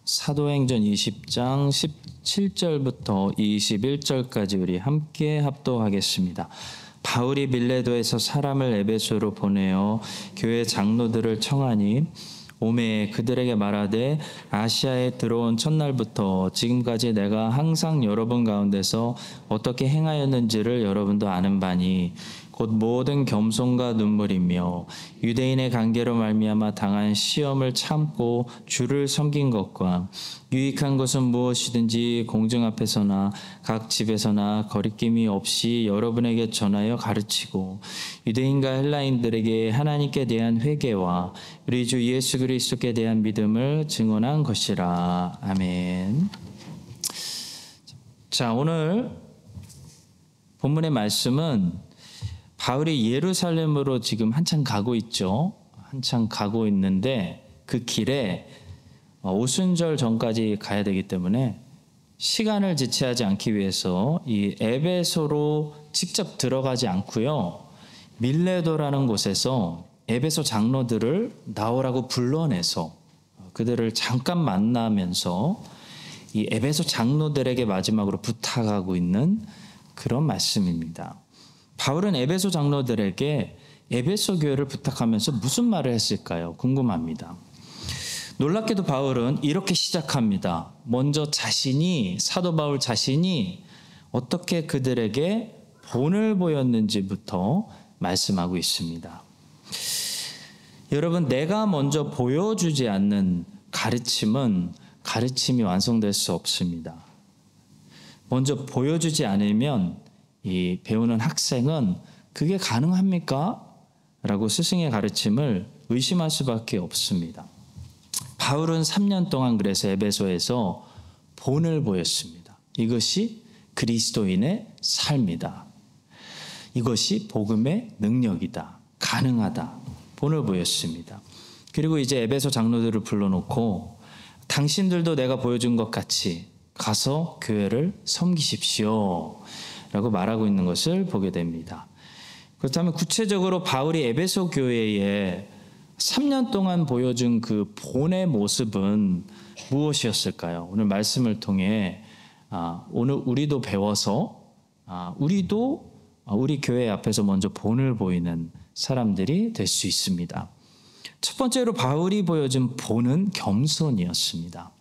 사도행전 20장 17절부터 21절까지 우리 함께 합독하겠습니다. 바울이 밀레도에서 사람을 에베소로 보내어 교회 장로들을 청하니 오매 그들에게 말하되 아시아에 들어온 첫날부터 지금까지 내가 항상 여러분 가운데서 어떻게 행하였는지를 여러분도 아는 바니 곧 모든 겸손과 눈물이며 유대인의 관계로 말미암아 당한 시험을 참고 주를 섬긴 것과 유익한 것은 무엇이든지 공중 앞에서나 각 집에서나 거리낌이 없이 여러분에게 전하여 가르치고 유대인과 헬라인들에게 하나님께 대한 회개와 우리 주 예수 그리스도께 대한 믿음을 증언한 것이라. 아멘. 자, 오늘 본문의 말씀은 바울이 예루살렘으로 지금 한참 가고 있죠. 한참 가고 있는데 그 길에 오순절 전까지 가야 되기 때문에 시간을 지체하지 않기 위해서 이 에베소로 직접 들어가지 않고요. 밀레도라는 곳에서 에베소 장로들을 나오라고 불러내서 그들을 잠깐 만나면서 이 에베소 장로들에게 마지막으로 부탁하고 있는 그런 말씀입니다. 바울은 에베소 장로들에게 에베소 교회를 부탁하면서 무슨 말을 했을까요? 궁금합니다. 놀랍게도 바울은 이렇게 시작합니다. 먼저 사도 바울 자신이 어떻게 그들에게 본을 보였는지부터 말씀하고 있습니다. 여러분, 내가 먼저 보여주지 않는 가르침이 완성될 수 없습니다. 먼저 보여주지 않으면 이 배우는 학생은 그게 가능합니까? 라고 스승의 가르침을 의심할 수밖에 없습니다. 바울은 3년 동안 그래서 에베소에서 본을 보였습니다. 이것이 그리스도인의 삶이다. 이것이 복음의 능력이다. 가능하다. 본을 보였습니다. 그리고 이제 에베소 장로들을 불러놓고 당신들도 내가 보여준 것 같이 가서 교회를 섬기십시오. 라고 말하고 있는 것을 보게 됩니다. 그렇다면 구체적으로 바울이 에베소 교회에 3년 동안 보여준 그 본의 모습은 무엇이었을까요? 오늘 말씀을 통해 오늘 우리도 배워서 우리도 우리 교회 앞에서 먼저 본을 보이는 사람들이 될 수 있습니다. 첫 번째로 바울이 보여준 본은 겸손이었습니다.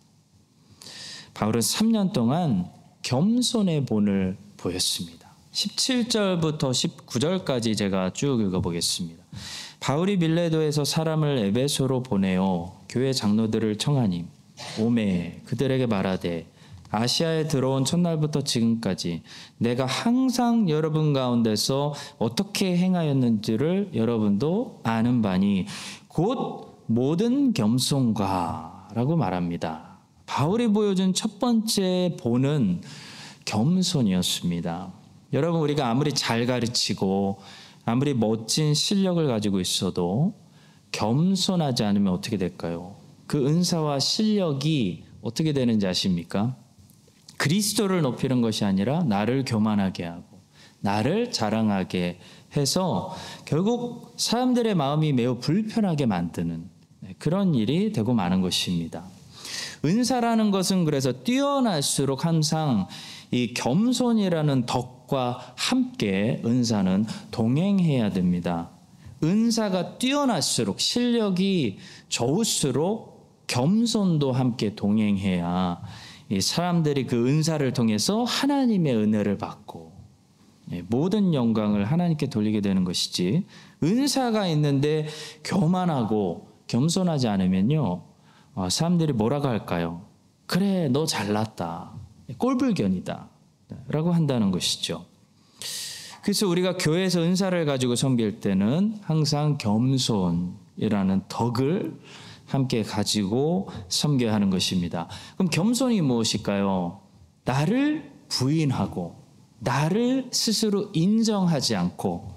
바울은 3년 동안 겸손의 본을 보였습니다. 17절부터 19절까지 제가 쭉 읽어보겠습니다. 바울이 밀레도에서 사람을 에베소로 보내어 교회 장로들을 청하니 오매 그들에게 말하되 아시아에 들어온 첫날부터 지금까지 내가 항상 여러분 가운데서 어떻게 행하였는지를 여러분도 아는 바니 곧 모든 겸손과 라고 말합니다. 바울이 보여준 첫 번째 본은 겸손이었습니다. 여러분, 우리가 아무리 잘 가르치고 아무리 멋진 실력을 가지고 있어도 겸손하지 않으면 어떻게 될까요? 그 은사와 실력이 어떻게 되는지 아십니까? 그리스도를 높이는 것이 아니라 나를 교만하게 하고 나를 자랑하게 해서 결국 사람들의 마음이 매우 불편하게 만드는 그런 일이 되고 마는 것입니다. 은사라는 것은 그래서 뛰어날수록 항상 이 겸손이라는 덕과 함께 은사는 동행해야 됩니다. 은사가 뛰어날수록 실력이 좋을수록 겸손도 함께 동행해야 이 사람들이 그 은사를 통해서 하나님의 은혜를 받고 모든 영광을 하나님께 돌리게 되는 것이지, 은사가 있는데 교만하고 겸손하지 않으면요 사람들이 뭐라고 할까요? 그래, 너 잘났다, 꼴불견이다 라고 한다는 것이죠. 그래서 우리가 교회에서 은사를 가지고 섬길 때는 항상 겸손이라는 덕을 함께 가지고 섬겨야 하는 것입니다. 그럼 겸손이 무엇일까요? 나를 부인하고 나를 스스로 인정하지 않고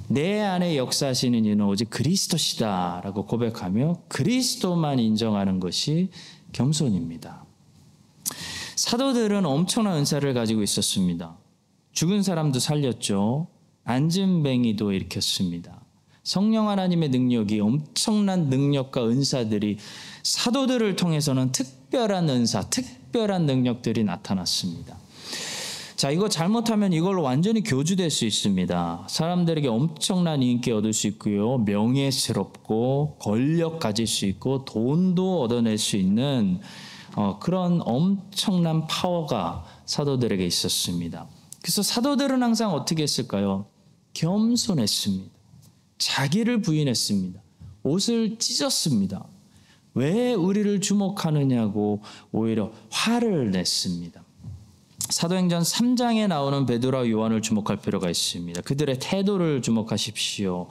내 안에 역사하시는 이는 오직 그리스도시다 라고 고백하며 그리스도만 인정하는 것이 겸손입니다. 사도들은 엄청난 은사를 가지고 있었습니다. 죽은 사람도 살렸죠. 안진뱅이도 일으켰습니다. 성령 하나님의 능력이, 엄청난 능력과 은사들이 사도들을 통해서는 특별한 은사, 특별한 능력들이 나타났습니다. 자, 이거 잘못하면 이걸로 완전히 교주될 수 있습니다. 사람들에게 엄청난 인기 얻을 수 있고요. 명예스럽고 권력 가질 수 있고 돈도 얻어낼 수 있는 그런 엄청난 파워가 사도들에게 있었습니다. 그래서 사도들은 항상 어떻게 했을까요? 겸손했습니다. 자기를 부인했습니다. 옷을 찢었습니다. 왜 우리를 주목하느냐고 오히려 화를 냈습니다. 사도행전 3장에 나오는 베드로와 요한을 주목할 필요가 있습니다. 그들의 태도를 주목하십시오.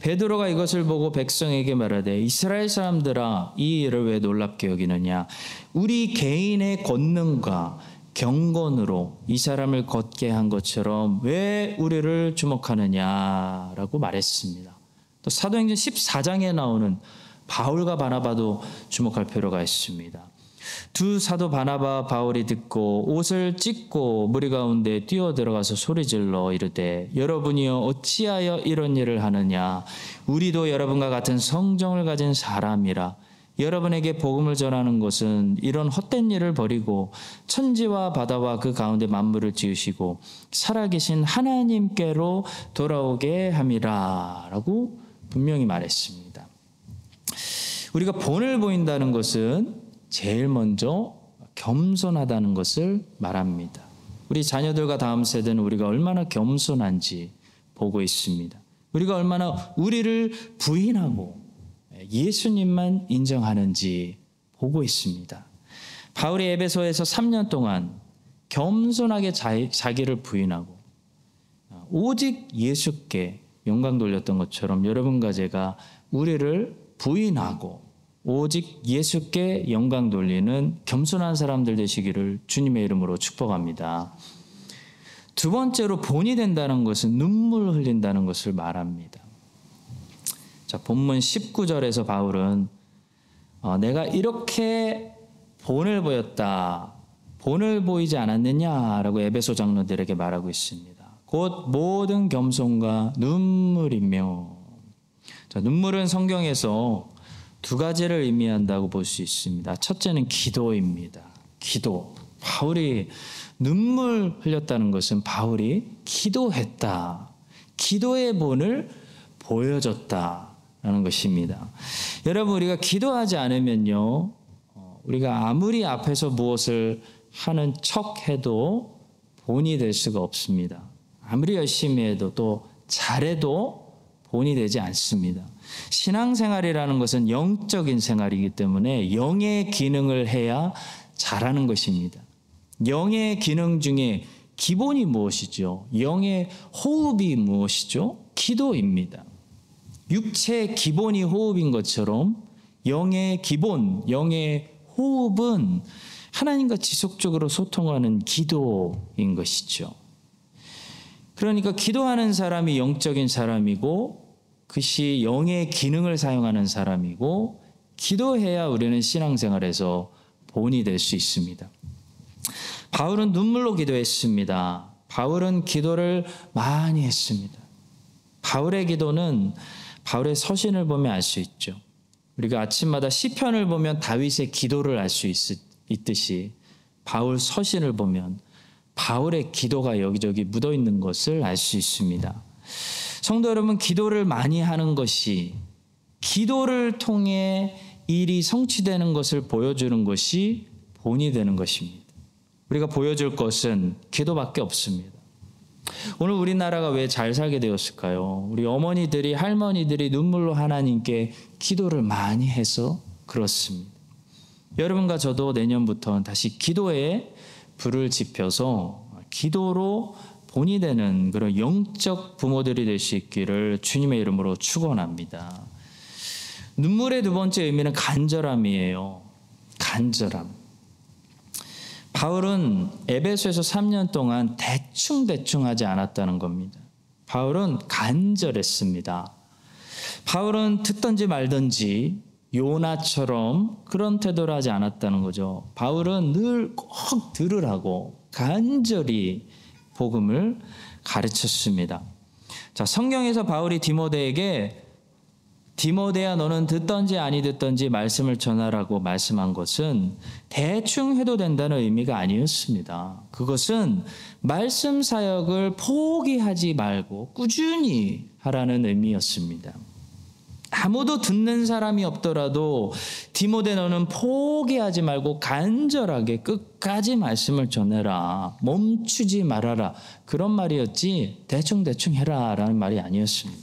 베드로가 이것을 보고 백성에게 말하되 이스라엘 사람들아 이 일을 왜 놀랍게 여기느냐. 우리 개인의 권능과 경건으로 이 사람을 걷게 한 것처럼 왜 우리를 주목하느냐라고 말했습니다. 또 사도행전 14장에 나오는 바울과 바나바도 주목할 필요가 있습니다. 두 사도 바나바와 바울이 듣고 옷을 찢고 무리 가운데 뛰어들어가서 소리질러 이르되 여러분이여 어찌하여 이런 일을 하느냐. 우리도 여러분과 같은 성정을 가진 사람이라. 여러분에게 복음을 전하는 것은 이런 헛된 일을 버리고 천지와 바다와 그 가운데 만물을 지으시고 살아계신 하나님께로 돌아오게 함이라 라고 분명히 말했습니다. 우리가 본을 보인다는 것은 제일 먼저 겸손하다는 것을 말합니다. 우리 자녀들과 다음 세대는 우리가 얼마나 겸손한지 보고 있습니다. 우리가 얼마나 우리를 부인하고 예수님만 인정하는지 보고 있습니다. 바울이 에베소에서 3년 동안 겸손하게 자기를 부인하고 오직 예수께 영광 돌렸던 것처럼 여러분과 제가 우리를 부인하고 오직 예수께 영광 돌리는 겸손한 사람들 되시기를 주님의 이름으로 축복합니다. 두 번째로 본이 된다는 것은 눈물 흘린다는 것을 말합니다. 자, 본문 19절에서 바울은 내가 이렇게 본을 보였다. 본을 보이지 않았느냐라고 에베소 장로들에게 말하고 있습니다. 곧 모든 겸손과 눈물이며. 자, 눈물은 성경에서 두 가지를 의미한다고 볼 수 있습니다. 첫째는 기도입니다. 기도. 바울이 눈물 흘렸다는 것은 바울이 기도했다. 기도의 본을 보여줬다라는 것입니다. 여러분, 우리가 기도하지 않으면요, 우리가 아무리 앞에서 무엇을 하는 척해도 본이 될 수가 없습니다. 아무리 열심히 해도 또 잘해도 본이 되지 않습니다. 신앙생활이라는 것은 영적인 생활이기 때문에 영의 기능을 해야 잘하는 것입니다. 영의 기능 중에 기본이 무엇이죠? 영의 호흡이 무엇이죠? 기도입니다. 육체의 기본이 호흡인 것처럼 영의 기본, 영의 호흡은 하나님과 지속적으로 소통하는 기도인 것이죠. 그러니까 기도하는 사람이 영적인 사람이고 그것이 영의 기능을 사용하는 사람이고 기도해야 우리는 신앙생활에서 본이 될 수 있습니다. 바울은 눈물로 기도했습니다. 바울은 기도를 많이 했습니다. 바울의 기도는 바울의 서신을 보면 알 수 있죠. 우리가 아침마다 시편을 보면 다윗의 기도를 알 수 있듯이 바울 서신을 보면 바울의 기도가 여기저기 묻어 있는 것을 알 수 있습니다. 성도 여러분, 기도를 많이 하는 것이 기도를 통해 일이 성취되는 것을 보여주는 것이 본이 되는 것입니다. 우리가 보여줄 것은 기도밖에 없습니다. 오늘 우리나라가 왜 잘 살게 되었을까요? 우리 어머니들이, 할머니들이 눈물로 하나님께 기도를 많이 해서 그렇습니다. 여러분과 저도 내년부터는 다시 기도에 불을 지펴서 기도로 본이 되는 그런 영적 부모들이 될 수 있기를 주님의 이름으로 축원합니다. 눈물의 두 번째 의미는 간절함이에요. 간절함. 바울은 에베소에서 3년 동안 대충 하지 않았다는 겁니다. 바울은 간절했습니다. 바울은 듣든지 말든지 요나처럼 그런 태도를 하지 않았다는 거죠. 바울은 늘 꼭 들으라고 간절히 복음을 가르쳤습니다. 자, 성경에서 바울이 디모데에게 디모데야 너는 듣던지 아니 듣던지 말씀을 전하라고 말씀한 것은 대충 해도 된다는 의미가 아니었습니다. 그것은 말씀 사역을 포기하지 말고 꾸준히 하라는 의미였습니다. 아무도 듣는 사람이 없더라도 디모데 너는 포기하지 말고 간절하게 끝까지 말씀을 전해라. 멈추지 말아라. 그런 말이었지 대충 해라 라는 말이 아니었습니다.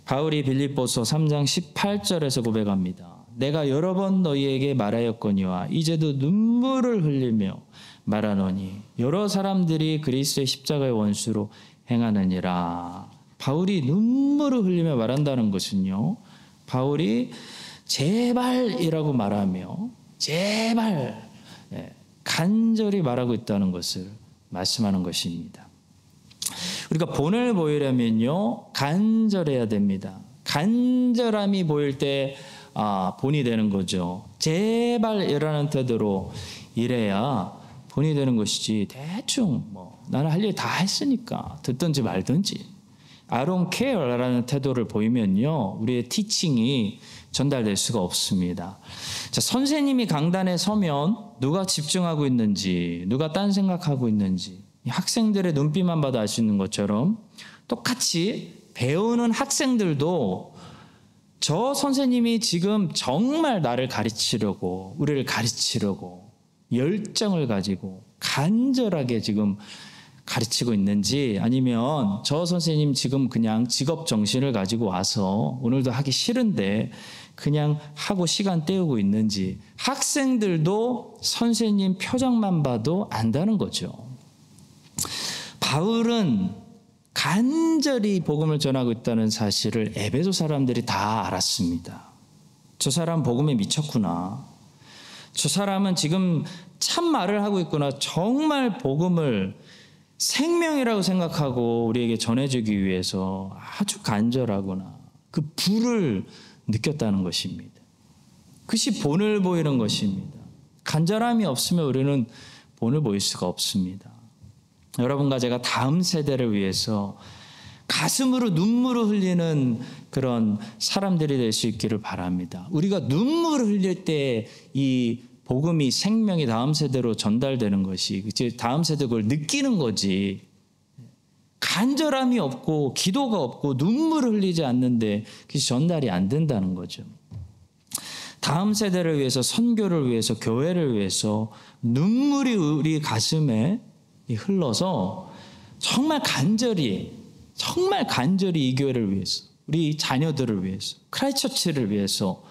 바울이 빌립보서 3장 18절에서 고백합니다. 내가 여러 번 너희에게 말하였거니와 이제도 눈물을 흘리며 말하노니 여러 사람들이 그리스도의 십자가의 원수로 행하느니라. 바울이 눈물을 흘리며 말한다는 것은요, 바울이 제발이라고 말하며 제발 간절히 말하고 있다는 것을 말씀하는 것입니다. 우리가 본을 보이려면요 간절해야 됩니다. 간절함이 보일 때 본이 되는 거죠. 제발이라는 태도로 일해야 본이 되는 것이지 대충 나는 할 일 다 했으니까 듣든지 말든지 I don't care라는 태도를 보이면요 우리의 티칭이 전달될 수가 없습니다. 자, 선생님이 강단에 서면 누가 집중하고 있는지 누가 딴 생각하고 있는지 학생들의 눈빛만 봐도 알 수 있는 것처럼 똑같이 배우는 학생들도 저 선생님이 지금 정말 나를 가르치려고 우리를 가르치려고 열정을 가지고 간절하게 지금 가르치고 있는지 아니면 저 선생님 지금 그냥 직업 정신을 가지고 와서 오늘도 하기 싫은데 그냥 하고 시간 때우고 있는지 학생들도 선생님 표정만 봐도 안다는 거죠. 바울은 간절히 복음을 전하고 있다는 사실을 에베소 사람들이 다 알았습니다. 저 사람 복음에 미쳤구나. 저 사람은 지금 참 말을 하고 있구나. 정말 복음을 생명이라고 생각하고 우리에게 전해주기 위해서 아주 간절하구나. 그 불을 느꼈다는 것입니다. 그것이 본을 보이는 것입니다. 간절함이 없으면 우리는 본을 보일 수가 없습니다. 여러분과 제가 다음 세대를 위해서 가슴으로 눈물을 흘리는 그런 사람들이 될 수 있기를 바랍니다. 우리가 눈물을 흘릴 때 이 복음이 생명이 다음 세대로 전달되는 것이 다음 세대 그걸 느끼는 거지. 간절함이 없고 기도가 없고 눈물을 흘리지 않는데 그것이 전달이 안 된다는 거죠. 다음 세대를 위해서 선교를 위해서 교회를 위해서 눈물이 우리 가슴에 흘러서 정말 간절히 이 교회를 위해서 우리 자녀들을 위해서 크라이처치를 위해서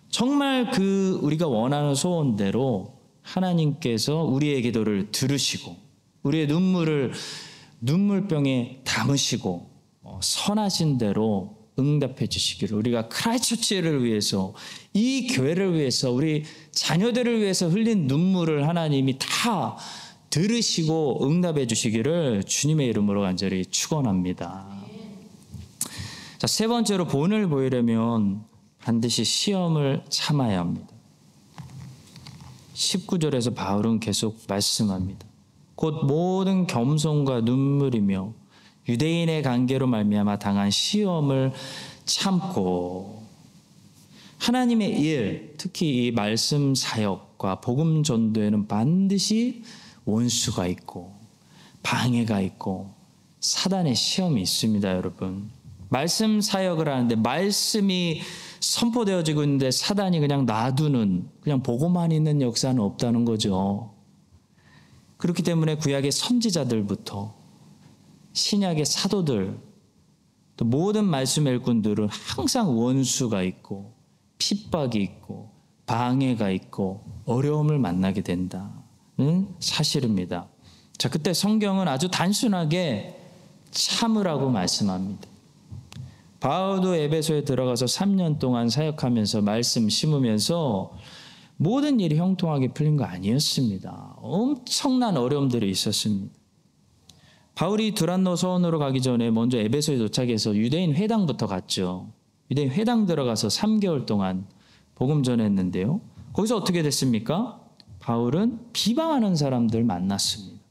정말 그 우리가 원하는 소원대로 하나님께서 우리의 기도를 들으시고 우리의 눈물을 눈물병에 담으시고 선하신 대로 응답해 주시기를 우리가 크라이처치를 위해서 이 교회를 위해서 우리 자녀들을 위해서 흘린 눈물을 하나님이 다 들으시고 응답해 주시기를 주님의 이름으로 간절히 축원합니다. 자, 세 번째로 본을 보이려면 반드시 시험을 참아야 합니다. 19절에서 바울은 계속 말씀합니다. 곧 모든 겸손과 눈물이며 유대인의 관계로 말미암아 당한 시험을 참고 하나님의 일, 특히 이 말씀 사역과 복음 전도에는 반드시 원수가 있고 방해가 있고 사단의 시험이 있습니다, 여러분. 말씀 사역을 하는데 말씀이 선포되어지고 있는데 사단이 그냥 놔두는 그냥 보고만 있는 역사는 없다는 거죠. 그렇기 때문에 구약의 선지자들부터 신약의 사도들 또 모든 말씀 일꾼들은 항상 원수가 있고 핍박이 있고 방해가 있고 어려움을 만나게 된다는 사실입니다. 자, 그때 성경은 아주 단순하게 참으라고 말씀합니다. 바울도 에베소에 들어가서 3년 동안 사역하면서 말씀 심으면서 모든 일이 형통하게 풀린 거 아니었습니다. 엄청난 어려움들이 있었습니다. 바울이 두란노 서원으로 가기 전에 먼저 에베소에 도착해서 유대인 회당부터 갔죠. 유대인 회당 들어가서 3개월 동안 복음 전했는데요. 거기서 어떻게 됐습니까? 바울은 비방하는 사람들 만났습니다.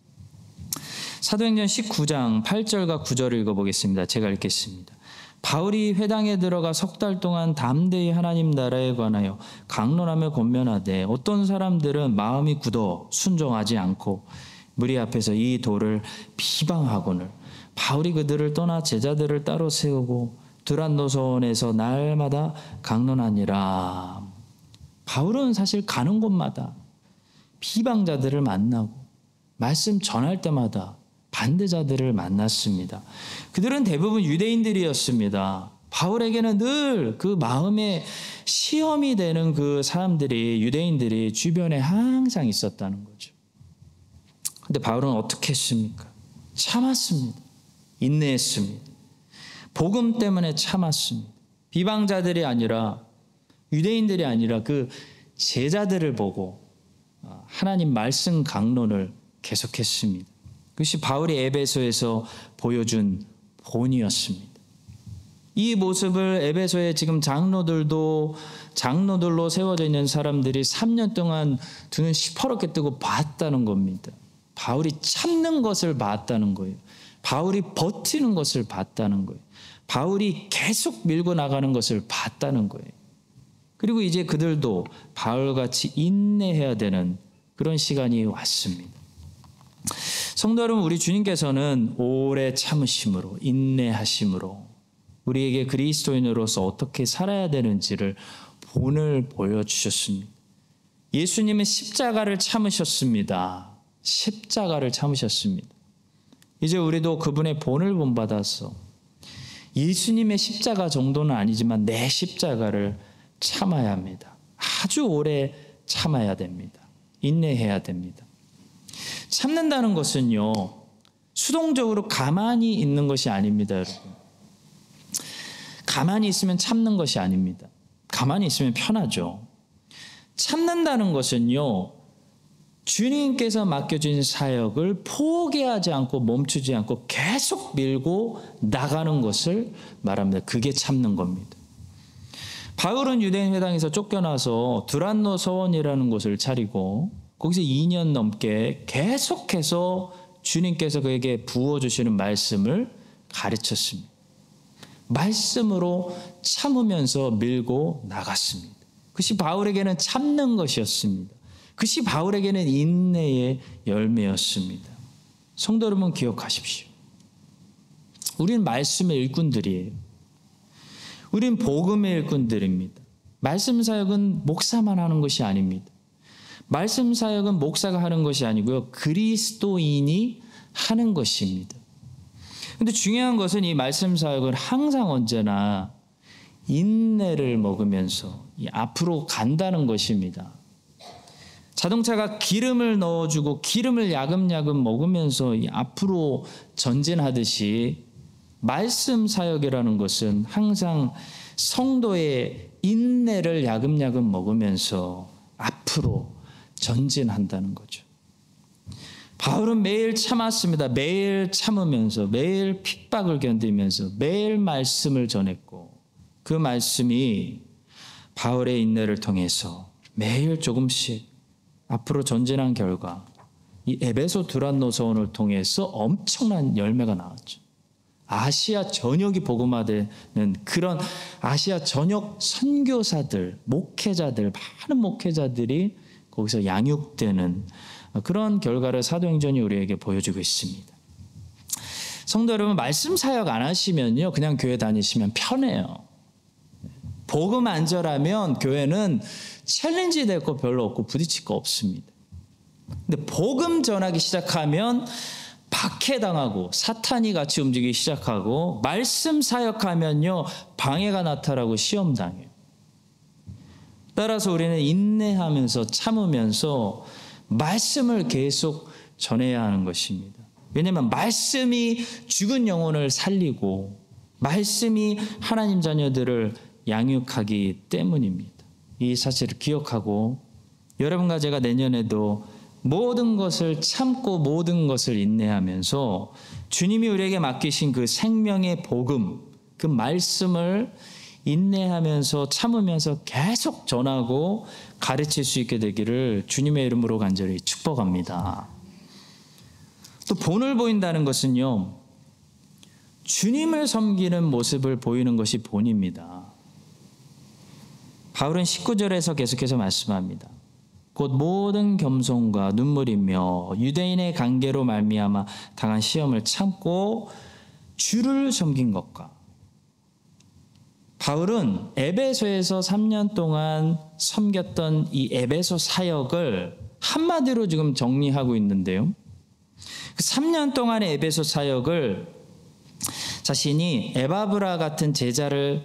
사도행전 19장 8절과 9절을 읽어보겠습니다. 제가 읽겠습니다. 바울이 회당에 들어가 석 달 동안 담대히 하나님 나라에 관하여 강론하며 권면하되 어떤 사람들은 마음이 굳어 순종하지 않고 무리 앞에서 이 도를 비방하거늘 바울이 그들을 떠나 제자들을 따로 세우고 두란노선에서 날마다 강론하니라. 바울은 사실 가는 곳마다 비방자들을 만나고 말씀 전할 때마다 반대자들을 만났습니다. 그들은 대부분 유대인들이었습니다. 바울에게는 늘 그 마음의 시험이 되는 그 사람들이, 유대인들이 주변에 항상 있었다는 거죠. 근데 바울은 어떻게 했습니까? 참았습니다. 인내했습니다. 복음 때문에 참았습니다. 비방자들이 아니라, 유대인들이 아니라 그 제자들을 보고 하나님 말씀 강론을 계속했습니다. 그것이 바울이 에베소에서 보여준 본이었습니다. 이 모습을 에베소에 지금 장로들로 세워져 있는 사람들이 3년 동안 두 눈 시퍼렇게 뜨고 봤다는 겁니다. 바울이 참는 것을 봤다는 거예요. 바울이 버티는 것을 봤다는 거예요. 바울이 계속 밀고 나가는 것을 봤다는 거예요. 그리고 이제 그들도 바울같이 인내해야 되는 그런 시간이 왔습니다. 성도 여러분, 우리 주님께서는 오래 참으심으로, 인내하심으로 우리에게 그리스도인으로서 어떻게 살아야 되는지를 본을 보여주셨습니다. 예수님은 십자가를 참으셨습니다. 십자가를 참으셨습니다. 이제 우리도 그분의 본을 본받아서 예수님의 십자가 정도는 아니지만 내 십자가를 참아야 합니다. 아주 오래 참아야 됩니다. 인내해야 됩니다. 참는다는 것은요, 수동적으로 가만히 있는 것이 아닙니다, 여러분. 가만히 있으면 참는 것이 아닙니다. 가만히 있으면 편하죠. 참는다는 것은요, 주님께서 맡겨주신 사역을 포기하지 않고 멈추지 않고 계속 밀고 나가는 것을 말합니다. 그게 참는 겁니다. 바울은 유대인 회당에서 쫓겨나서 두란노 서원이라는 곳을 차리고 거기서 2년 넘게 계속해서 주님께서 그에게 부어주시는 말씀을 가르쳤습니다. 말씀으로 참으면서 밀고 나갔습니다. 그것이 바울에게는 참는 것이었습니다. 그것이 바울에게는 인내의 열매였습니다. 성도 여러분, 기억하십시오. 우리는 말씀의 일꾼들이에요. 우리는 복음의 일꾼들입니다. 말씀 사역은 목사만 하는 것이 아닙니다. 말씀 사역은 목사가 하는 것이 아니고요, 그리스도인이 하는 것입니다. 그런데 중요한 것은 이 말씀 사역은 항상 언제나 인내를 먹으면서 앞으로 간다는 것입니다. 자동차가 기름을 넣어주고 기름을 야금야금 먹으면서 앞으로 전진하듯이 말씀 사역이라는 것은 항상 성도의 인내를 야금야금 먹으면서 앞으로 전진한다는 거죠. 바울은 매일 참았습니다. 매일 참으면서, 매일 핍박을 견디면서 매일 말씀을 전했고, 그 말씀이 바울의 인내를 통해서 매일 조금씩 앞으로 전진한 결과 이 에베소 두란노서원을 통해서 엄청난 열매가 나왔죠. 아시아 전역이 복음화되는 그런 아시아 전역 선교사들, 목회자들, 많은 목회자들이 거기서 양육되는 그런 결과를 사도행전이 우리에게 보여주고 있습니다. 성도 여러분, 말씀 사역 안 하시면요, 그냥 교회 다니시면 편해요. 복음 안전하면 교회는 챌린지 될 거 별로 없고 부딪힐 거 없습니다. 근데 복음 전하기 시작하면 박해당하고 사탄이 같이 움직이기 시작하고, 말씀 사역하면요 방해가 나타나고 시험당해요. 따라서 우리는 인내하면서 참으면서 말씀을 계속 전해야 하는 것입니다. 왜냐하면 말씀이 죽은 영혼을 살리고 말씀이 하나님 자녀들을 양육하기 때문입니다. 이 사실을 기억하고 여러분과 제가 내년에도 모든 것을 참고 모든 것을 인내하면서 주님이 우리에게 맡기신 그 생명의 복음, 그 말씀을 인내하면서 참으면서 계속 전하고 가르칠 수 있게 되기를 주님의 이름으로 간절히 축복합니다. 또 본을 보인다는 것은요, 주님을 섬기는 모습을 보이는 것이 본입니다. 바울은 19절에서 계속해서 말씀합니다. 곧 모든 겸손과 눈물이며 유대인의 관계로 말미암아 당한 시험을 참고 주를 섬긴 것과, 바울은 에베소에서 3년 동안 섬겼던 이 에베소 사역을 한마디로 지금 정리하고 있는데요. 그 3년 동안의 에베소 사역을 자신이 에바브라 같은 제자를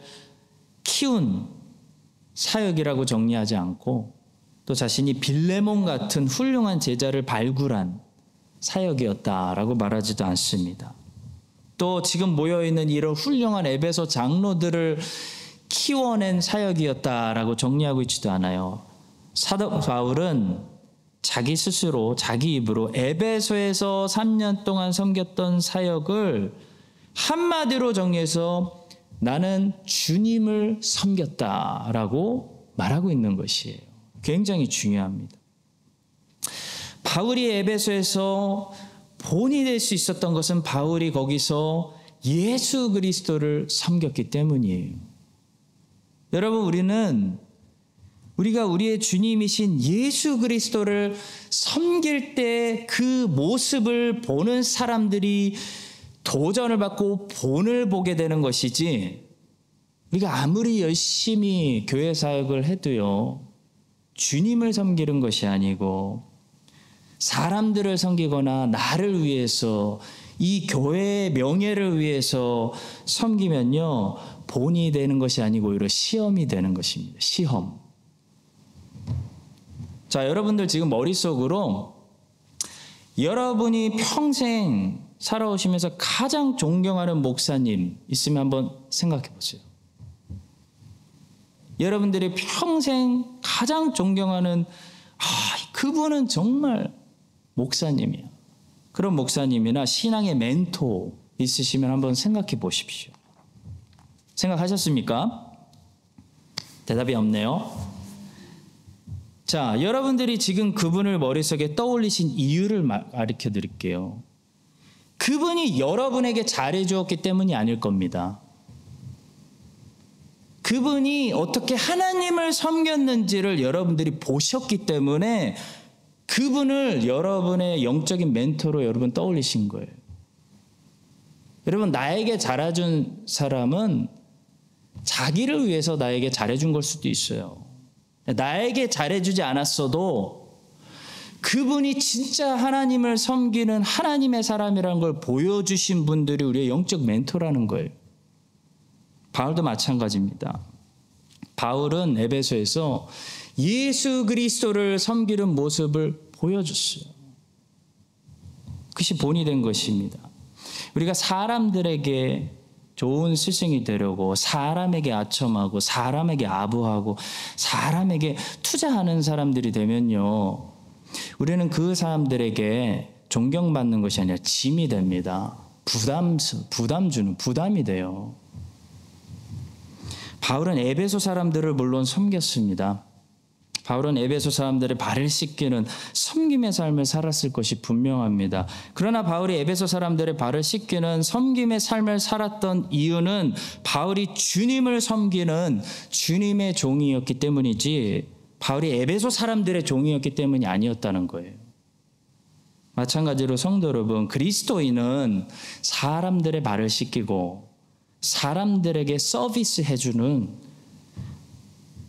키운 사역이라고 정리하지 않고, 또 자신이 빌레몬 같은 훌륭한 제자를 발굴한 사역이었다라고 말하지도 않습니다. 또 지금 모여있는 이런 훌륭한 에베소 장로들을 키워낸 사역이었다라고 정리하고 있지도 않아요. 사도 바울은 자기 스스로 자기 입으로 에베소에서 3년 동안 섬겼던 사역을 한마디로 정리해서 나는 주님을 섬겼다라고 말하고 있는 것이에요. 굉장히 중요합니다. 바울이 에베소에서 본이 될 수 있었던 것은 바울이 거기서 예수 그리스도를 섬겼기 때문이에요. 여러분, 우리가 우리의 주님이신 예수 그리스도를 섬길 때 그 모습을 보는 사람들이 도전을 받고 본을 보게 되는 것이지, 우리가 아무리 열심히 교회 사역을 해도요, 주님을 섬기는 것이 아니고 사람들을 섬기거나 나를 위해서, 이 교회의 명예를 위해서 섬기면요, 본이 되는 것이 아니고 오히려 시험이 되는 것입니다. 시험. 자, 여러분들 지금 머릿속으로 여러분이 평생 살아오시면서 가장 존경하는 목사님 있으면 한번 생각해 보세요. 여러분들이 평생 가장 존경하는, 그분은 정말 목사님이야. 그런 목사님이나 신앙의 멘토 있으시면 한번 생각해 보십시오. 생각하셨습니까? 대답이 없네요. 자, 여러분들이 지금 그분을 머릿속에 떠올리신 이유를 가르쳐 드릴게요. 그분이 여러분에게 잘해주었기 때문이 아닐 겁니다. 그분이 어떻게 하나님을 섬겼는지를 여러분들이 보셨기 때문에 그분을 여러분의 영적인 멘토로 여러분 떠올리신 거예요. 여러분, 나에게 잘해준 사람은 자기를 위해서 나에게 잘해준 걸 수도 있어요. 나에게 잘해주지 않았어도 그분이 진짜 하나님을 섬기는 하나님의 사람이라는 걸 보여주신 분들이 우리의 영적 멘토라는 거예요. 바울도 마찬가지입니다. 바울은 에베소에서 예수 그리스도를 섬기는 모습을 보여줬어요. 그것이 본이 된 것입니다. 우리가 사람들에게 좋은 스승이 되려고 사람에게 아첨하고 사람에게 아부하고 사람에게 투자하는 사람들이 되면요, 우리는 그 사람들에게 존경받는 것이 아니라 짐이 됩니다. 부담이 돼요. 바울은 에베소 사람들을 물론 섬겼습니다. 바울은 에베소 사람들의 발을 씻기는 섬김의 삶을 살았을 것이 분명합니다. 그러나 바울이 에베소 사람들의 발을 씻기는 섬김의 삶을 살았던 이유는 바울이 주님을 섬기는 주님의 종이었기 때문이지, 바울이 에베소 사람들의 종이었기 때문이 아니었다는 거예요. 마찬가지로 성도 여러분, 그리스도인은 사람들의 발을 씻기고 사람들에게 서비스 해주는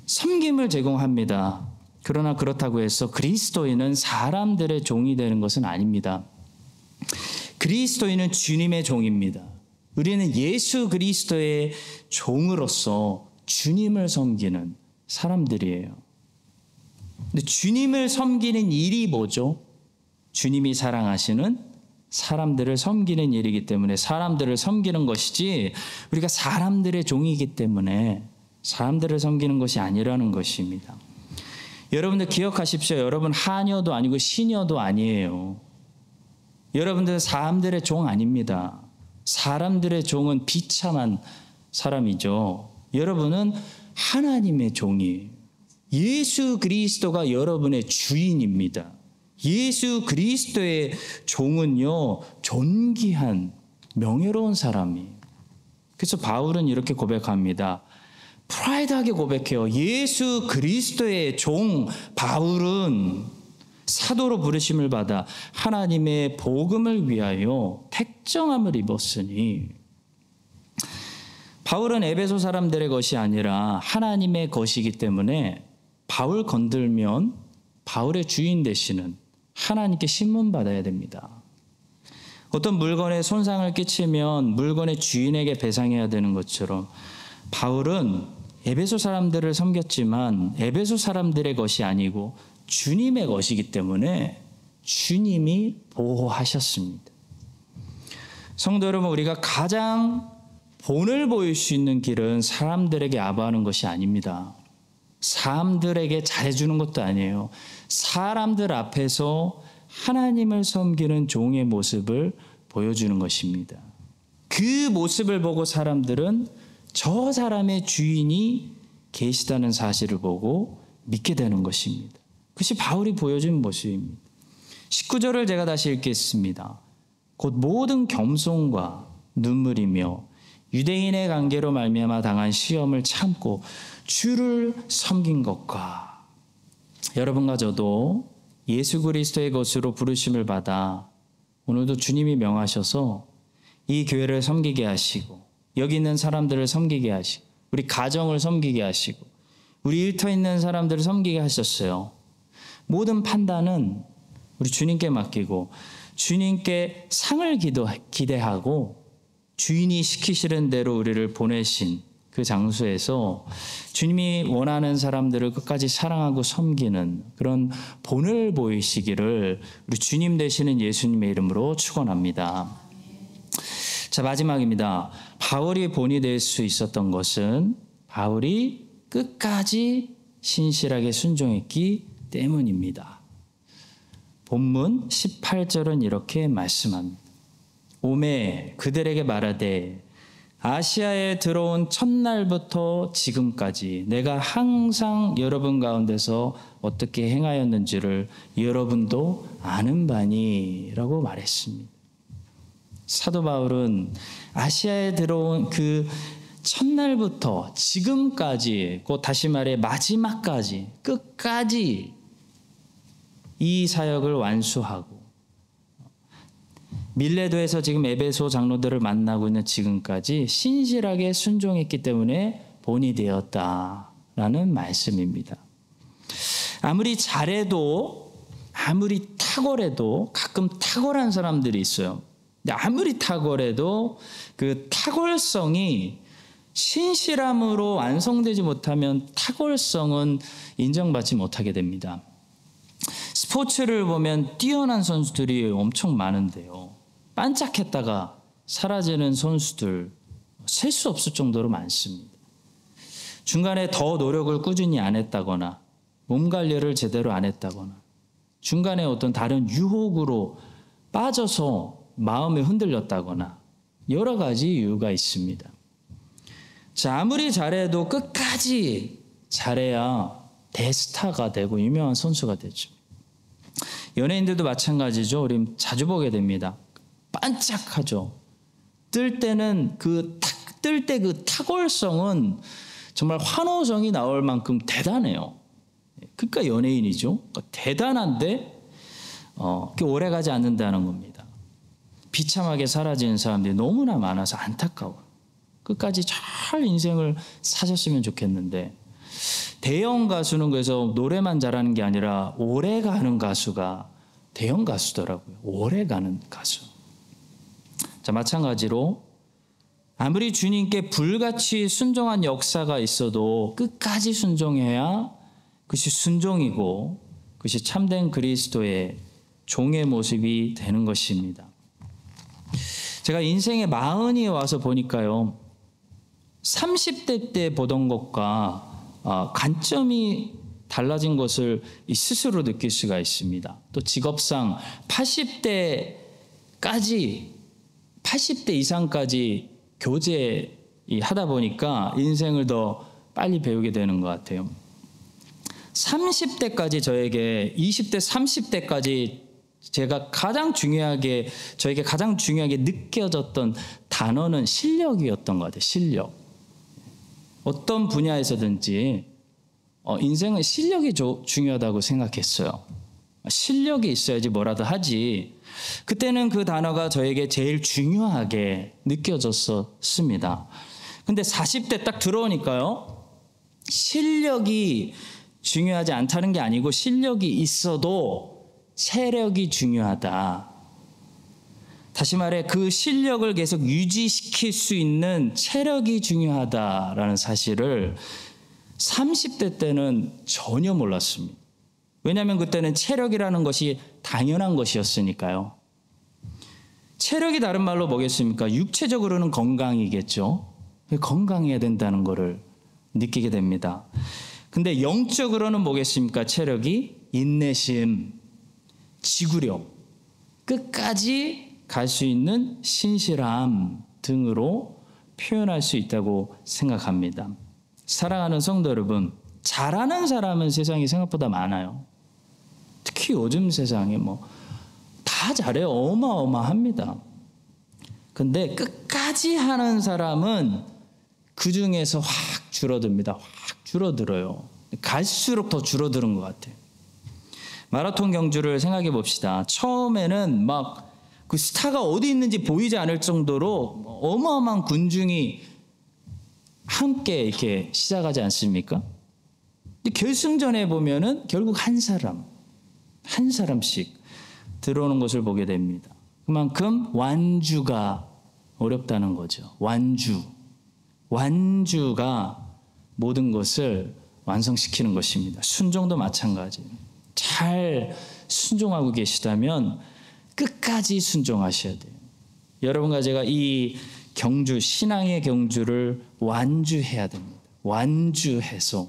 섬김을 제공합니다. 그러나 그렇다고 해서 그리스도인은 사람들의 종이 되는 것은 아닙니다. 그리스도인은 주님의 종입니다. 우리는 예수 그리스도의 종으로서 주님을 섬기는 사람들이에요. 근데 주님을 섬기는 일이 뭐죠? 주님이 사랑하시는 사람들을 섬기는 일이기 때문에 사람들을 섬기는 것이지, 우리가 사람들의 종이기 때문에 사람들을 섬기는 것이 아니라는 것입니다. 여러분들 기억하십시오. 여러분 하녀도 아니고 시녀도 아니에요. 여러분들 사람들의 종 아닙니다. 사람들의 종은 비참한 사람이죠. 여러분은 하나님의 종이에요. 예수 그리스도가 여러분의 주인입니다. 예수 그리스도의 종은요, 존귀한 명예로운 사람이에요. 그래서 바울은 이렇게 고백합니다. 프라이드하게 고백해요. 예수 그리스도의 종 바울은 사도로 부르심을 받아 하나님의 복음을 위하여 택정함을 입었으니, 바울은 에베소 사람들의 것이 아니라 하나님의 것이기 때문에 바울 건들면 바울의 주인 되시는 하나님께 신문받아야 됩니다. 어떤 물건에 손상을 끼치면 물건의 주인에게 배상해야 되는 것처럼 바울은 에베소 사람들을 섬겼지만 에베소 사람들의 것이 아니고 주님의 것이기 때문에 주님이 보호하셨습니다. 성도 여러분, 우리가 가장 본을 보일 수 있는 길은 사람들에게 아부하는 것이 아닙니다. 사람들에게 잘해주는 것도 아니에요. 사람들 앞에서 하나님을 섬기는 종의 모습을 보여주는 것입니다. 그 모습을 보고 사람들은 저 사람의 주인이 계시다는 사실을 보고 믿게 되는 것입니다. 그것이 바울이 보여준 모습입니다. 19절을 제가 다시 읽겠습니다. 곧 모든 겸손과 눈물이며 유대인의 관계로 말미암아 당한 시험을 참고 주를 섬긴 것과, 여러분과 저도 예수 그리스도의 것으로 부르심을 받아 오늘도 주님이 명하셔서 이 교회를 섬기게 하시고 여기 있는 사람들을 섬기게 하시고 우리 가정을 섬기게 하시고 우리 일터 있는 사람들을 섬기게 하셨어요. 모든 판단은 우리 주님께 맡기고 주님께 상을 기대하고 주인이 시키시는 대로 우리를 보내신 그 장소에서 주님이 원하는 사람들을 끝까지 사랑하고 섬기는 그런 본을 보이시기를 우리 주님 되시는 예수님의 이름으로 축원합니다. 자, 마지막입니다. 바울이 본이 될 수 있었던 것은 바울이 끝까지 신실하게 순종했기 때문입니다. 본문 18절은 이렇게 말씀합니다. 오매 그들에게 말하되 아시아에 들어온 첫날부터 지금까지 내가 항상 여러분 가운데서 어떻게 행하였는지를 여러분도 아는 바니라고 말했습니다. 사도 바울은 아시아에 들어온 그 첫날부터 지금까지, 곧 다시 말해 마지막까지, 끝까지 이 사역을 완수하고 밀레도에서 지금 에베소 장로들을 만나고 있는 지금까지 신실하게 순종했기 때문에 본이 되었다라는 말씀입니다. 아무리 잘해도, 아무리 탁월해도 가끔 탁월한 사람들이 있어요. 근데 아무리 탁월해도 그 탁월성이 신실함으로 완성되지 못하면 탁월성은 인정받지 못하게 됩니다. 스포츠를 보면 뛰어난 선수들이 엄청 많은데요. 반짝했다가 사라지는 선수들 셀 수 없을 정도로 많습니다. 중간에 더 노력을 꾸준히 안 했다거나 몸 관리를 제대로 안 했다거나 중간에 어떤 다른 유혹으로 빠져서 마음이 흔들렸다거나 여러 가지 이유가 있습니다. 자, 아무리 잘해도 끝까지 잘해야 대스타가 되고 유명한 선수가 되죠. 연예인들도 마찬가지죠. 우리 자주 보게 됩니다. 반짝하죠. 뜰 때는 뜰 때 그 탁월성은 정말 환호성이 나올 만큼 대단해요. 그러니까 연예인이죠. 그러니까 대단한데 오래 가지 않는다는 겁니다. 비참하게 사라지는 사람들이 너무나 많아서 안타까워요. 끝까지 잘 인생을 사셨으면 좋겠는데, 대형 가수는 그래서 노래만 잘하는 게 아니라 오래 가는 가수가 대형 가수더라고요. 오래 가는 가수. 자, 마찬가지로 아무리 주님께 불같이 순종한 역사가 있어도 끝까지 순종해야 그것이 순종이고 그것이 참된 그리스도의 종의 모습이 되는 것입니다. 제가 인생의 마흔이 와서 보니까요, 30대 때 보던 것과 관점이 달라진 것을 스스로 느낄 수가 있습니다. 또 직업상 80대 이상까지 교제 하다 보니까 인생을 더 빨리 배우게 되는 것 같아요. 30대까지 저에게 20대 30대까지 저에게 가장 중요하게 느껴졌던 단어는 실력이었던 것 같아요. 실력. 어떤 분야에서든지 인생은 실력이 중요하다고 생각했어요. 실력이 있어야지 뭐라도 하지. 그때는 그 단어가 저에게 제일 중요하게 느껴졌었습니다. 근데 40대 딱 들어오니까요. 실력이 중요하지 않다는 게 아니고 실력이 있어도 체력이 중요하다. 다시 말해 그 실력을 계속 유지시킬 수 있는 체력이 중요하다라는 사실을 30대 때는 전혀 몰랐습니다. 왜냐하면 그때는 체력이라는 것이 당연한 것이었으니까요. 체력이 다른 말로 뭐겠습니까? 육체적으로는 건강이겠죠. 건강해야 된다는 것을 느끼게 됩니다. 근데 영적으로는 뭐겠습니까? 체력이 인내심, 지구력, 끝까지 갈 수 있는 신실함 등으로 표현할 수 있다고 생각합니다. 사랑하는 성도 여러분, 잘하는 사람은 세상에 생각보다 많아요. 특히 요즘 세상에 다 잘해요. 어마어마합니다. 근데 끝까지 하는 사람은 그 중에서 확 줄어듭니다. 확 줄어들어요. 갈수록 더 줄어드는 것 같아요. 마라톤 경주를 생각해 봅시다. 처음에는 막 그 스타가 어디 있는지 보이지 않을 정도로 어마어마한 군중이 함께 이렇게 시작하지 않습니까? 근데 결승전에 보면은 결국 한 사람씩 들어오는 것을 보게 됩니다. 그만큼 완주가 어렵다는 거죠. 완주가 모든 것을 완성시키는 것입니다. 순종도 마찬가지예요. 잘 순종하고 계시다면 끝까지 순종하셔야 돼요. 여러분과 제가 이 경주, 신앙의 경주를 완주해야 됩니다. 완주해서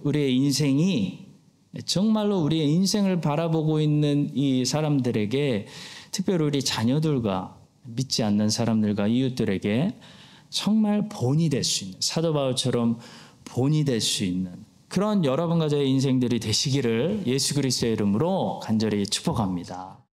우리의 인생이 정말로 우리의 인생을 바라보고 있는 이 사람들에게, 특별히 우리 자녀들과 믿지 않는 사람들과 이웃들에게 정말 본이 될 수 있는, 사도 바울처럼 본이 될 수 있는 그런 여러분과 저의 인생들이 되시기를 예수 그리스도의 이름으로 간절히 축복합니다.